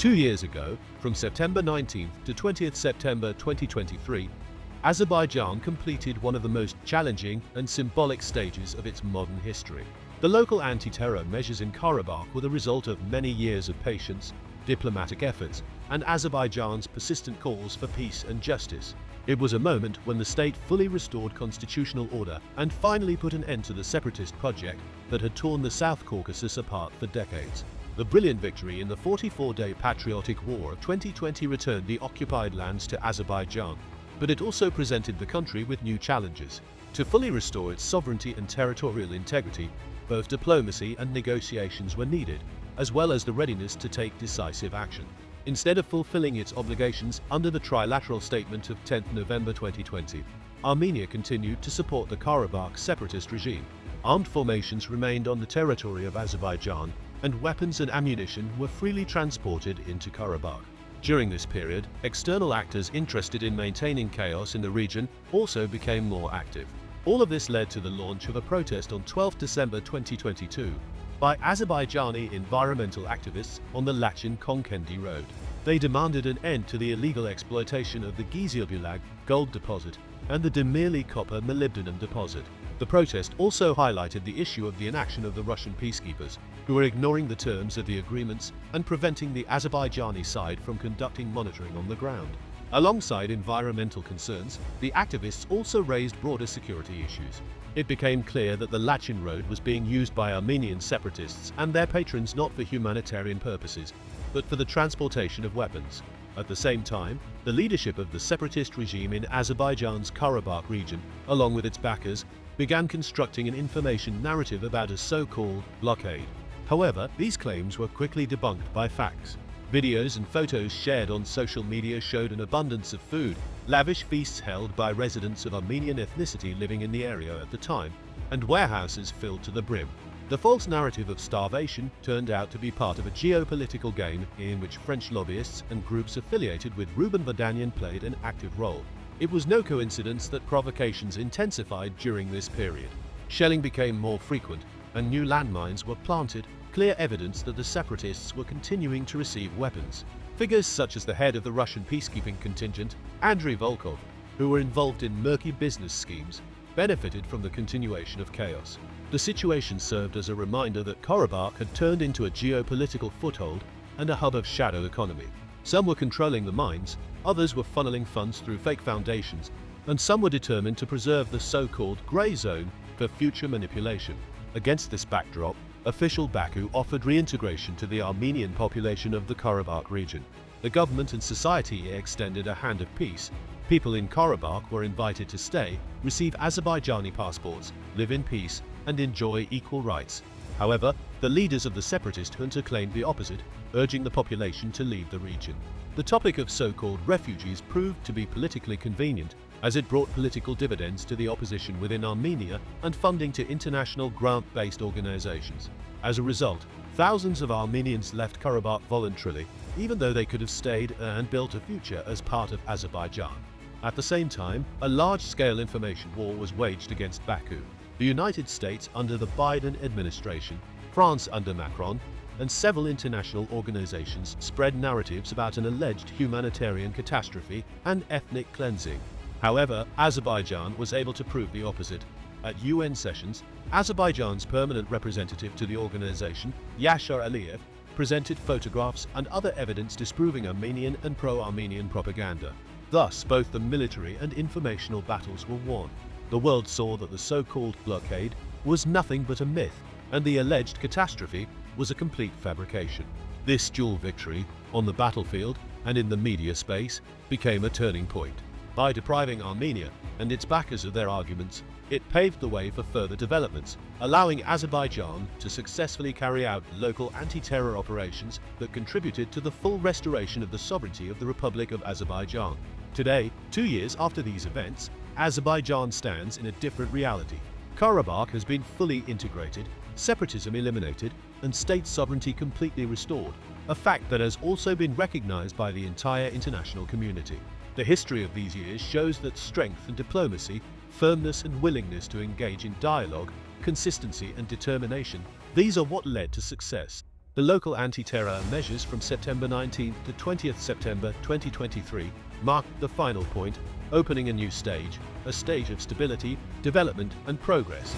2 years ago, from September 19th to 20th September 2023, Azerbaijan completed one of the most challenging and symbolic stages of its modern history. The local anti-terror measures in Karabakh were the result of many years of patience, diplomatic efforts, and Azerbaijan's persistent calls for peace and justice. It was a moment when the state fully restored constitutional order and finally put an end to the separatist project that had torn the South Caucasus apart for decades. The brilliant victory in the 44-day patriotic war of 2020 returned the occupied lands to Azerbaijan, but it also presented the country with new challenges. To fully restore its sovereignty and territorial integrity, both diplomacy and negotiations were needed, as well as the readiness to take decisive action. Instead of fulfilling its obligations under the trilateral statement of 10 November 2020, Armenia continued to support the Karabakh separatist regime. Armed formations remained on the territory of Azerbaijan, and weapons and ammunition were freely transported into Karabakh. During this period, external actors interested in maintaining chaos in the region also became more active. All of this led to the launch of a protest on 12 December 2022 by Azerbaijani environmental activists on the Lachin-Konkendi road. They demanded an end to the illegal exploitation of the Gizilbulag gold deposit and the Demirli copper molybdenum deposit. The protest also highlighted the issue of the inaction of the Russian peacekeepers, who were ignoring the terms of the agreements and preventing the Azerbaijani side from conducting monitoring on the ground. Alongside environmental concerns, the activists also raised broader security issues. It became clear that the Lachin Road was being used by Armenian separatists and their patrons not for humanitarian purposes, but for the transportation of weapons. At the same time, the leadership of the separatist regime in Azerbaijan's Karabakh region, along with its backers, began constructing an information narrative about a so-called blockade. However, these claims were quickly debunked by facts. Videos and photos shared on social media showed an abundance of food, lavish feasts held by residents of Armenian ethnicity living in the area at the time, and warehouses filled to the brim. The false narrative of starvation turned out to be part of a geopolitical game in which French lobbyists and groups affiliated with Ruben Vardanyan played an active role. It was no coincidence that provocations intensified during this period. Shelling became more frequent, and new landmines were planted, clear evidence that the separatists were continuing to receive weapons. Figures such as the head of the Russian peacekeeping contingent, Andrei Volkov, who were involved in murky business schemes, benefited from the continuation of chaos. The situation served as a reminder that Karabakh had turned into a geopolitical foothold and a hub of shadow economy. Some were controlling the mines, others were funneling funds through fake foundations, and some were determined to preserve the so-called grey zone for future manipulation. Against this backdrop, official Baku offered reintegration to the Armenian population of the Karabakh region. The government and society extended a hand of peace. People in Karabakh were invited to stay, receive Azerbaijani passports, live in peace, and enjoy equal rights. However, the leaders of the separatist junta claimed the opposite, urging the population to leave the region. The topic of so-called refugees proved to be politically convenient, as it brought political dividends to the opposition within Armenia and funding to international grant-based organizations. As a result, thousands of Armenians left Karabakh voluntarily, even though they could have stayed and built a future as part of Azerbaijan. At the same time, a large-scale information war was waged against Baku. The United States under the Biden administration, France under Macron, and several international organizations spread narratives about an alleged humanitarian catastrophe and ethnic cleansing. However, Azerbaijan was able to prove the opposite. At UN sessions, Azerbaijan's permanent representative to the organization, Yashar Aliyev, presented photographs and other evidence disproving Armenian and pro-Armenian propaganda. Thus, both the military and informational battles were won. The world saw that the so-called blockade was nothing but a myth, and the alleged catastrophe was a complete fabrication. This dual victory, on the battlefield and in the media space, became a turning point. By depriving Armenia and its backers of their arguments, it paved the way for further developments, allowing Azerbaijan to successfully carry out local anti-terror operations that contributed to the full restoration of the sovereignty of the Republic of Azerbaijan. Today, 2 years after these events, Azerbaijan stands in a different reality. Karabakh has been fully integrated, separatism eliminated, and state sovereignty completely restored, a fact that has also been recognized by the entire international community. The history of these years shows that strength and diplomacy, firmness and willingness to engage in dialogue, consistency and determination, these are what led to success. The local anti-terror measures from September 19 to 20th September 2023 marked the final point, opening a new stage, a stage of stability, development and progress.